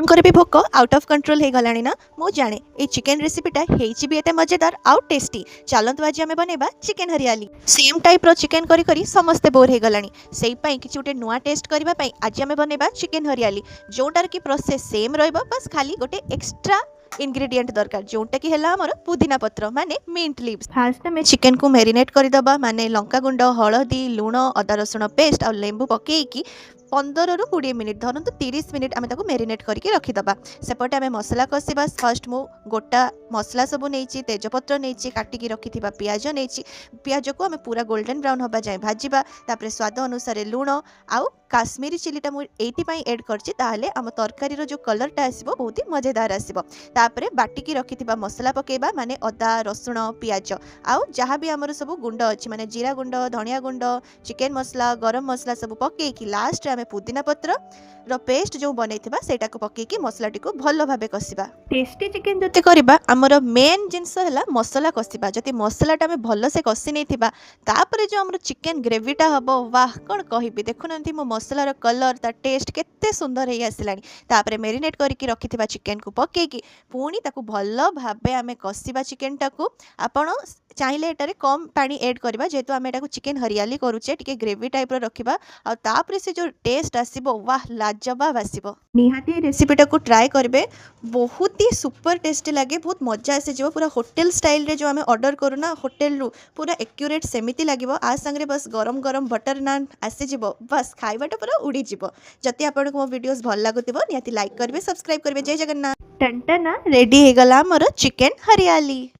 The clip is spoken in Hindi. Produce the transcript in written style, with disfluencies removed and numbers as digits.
आपणकर भी भोक आउट ऑफ कंट्रोल हो गलानी ना मु जाने ये चिकेन रेसिपीटा भी एते मजेदार आउ टेस्टी। चलतु आज आम बनवा चिकेन हरियाली सेम टाइप रो चिकेन करी करी समस्ते बोर हो गलानी से किसी गोटे नुआ टेस्ट करने आज आम बनवा चिकेन हरियाली जोटार की प्रोसेस सेम रहिबो बस खाली गोटे एक्स्ट्रा इंग्रेडिएंट दरकार जोटा कि है आमर पुदीना पत्र माने मिंट लीव्स। फास्ट आम चिकेन को मेरिनेट करदबा माने लंका गुंड हलदी लुण अदा रसुण पेस्ट और लेंबू पकईकी 15 ରୁ 20 मिनिट धरतु 30 मिनिट आम मेरिनेट करके रखीदबा। सेपटे आम मसला कषा फर्स्ट मु गोटा मसला सबू नहीं तेजपत्र नहीं काटिकी रखी पियाज नहीं पियाज को आम पूरा गोल्डन ब्राउन हवा जाए भाजवा तापर स्वाद अनुसार लुण आउ काश्मीरी चिलीटा मुझे एड कर आम तरकारी जो कलरटा आसो बहुत ही मजेदार आसो। तापर बाटिकी रखी मसला पकेबा माने अदा रसुण पियाज आउ जहाँ भी आमर सब गुंड अच्छी माने जीरा गुंड धनिया गुंड चिकेन मसला गरम मसला सब पकईकी लास्ट आम पुदीना पत्र रो पेस्ट जो बनईथिबा सेटा को पकईकी मसलाटी को भल भाबे कसिबा। टेस्टी चिकेन जते करबा हमर मेन जिंस हला मसला कसिबा। जति मसलाटा आम भल से कसी नैथिबा तापर जो हमर चिकेन ग्रेवीटा हबो वाह कोन कहिबी देखुनंती मो मसलार कलर ता टेस्ट केते सुंदर हे आसिलानी। तापर मेरिनेट करके रखिथिबा चिकेन को पकईकी पुणी ताकू भल भाबे आम कसिबा। चिकेनटा को आपण चाहिए एटारे कम पानी ऐड करबा जेहेतु आम एटा चिकेन हरियाली करूचे टिके ग्रेवी टाइप रो रखिबा आ तापर से जो टेस्ट आसीबो वाह लाजवाब आसीबो। निहाती रेसिपीटा को ट्राई करबे बहुत ही सुपर टेस्टी लगे बहुत मजा आसी जीवो पूरा होटल स्टाइल रे जो आम ऑर्डर करूना होटल रु पूरा एक्यूरेट सेमिति लागिबो आ संगे बस गरम गरम बटर नान आसी जीवो बस खाइबाटा पूरा उड़ी जीवो। जति आपनको मो वीडियोस भल लागुतिबो निहाती लाइक करबे सब्सक्राइब करबे। जय जगन्नाथ टंटना रेडी हे गला मोर चिकेन हरियाली।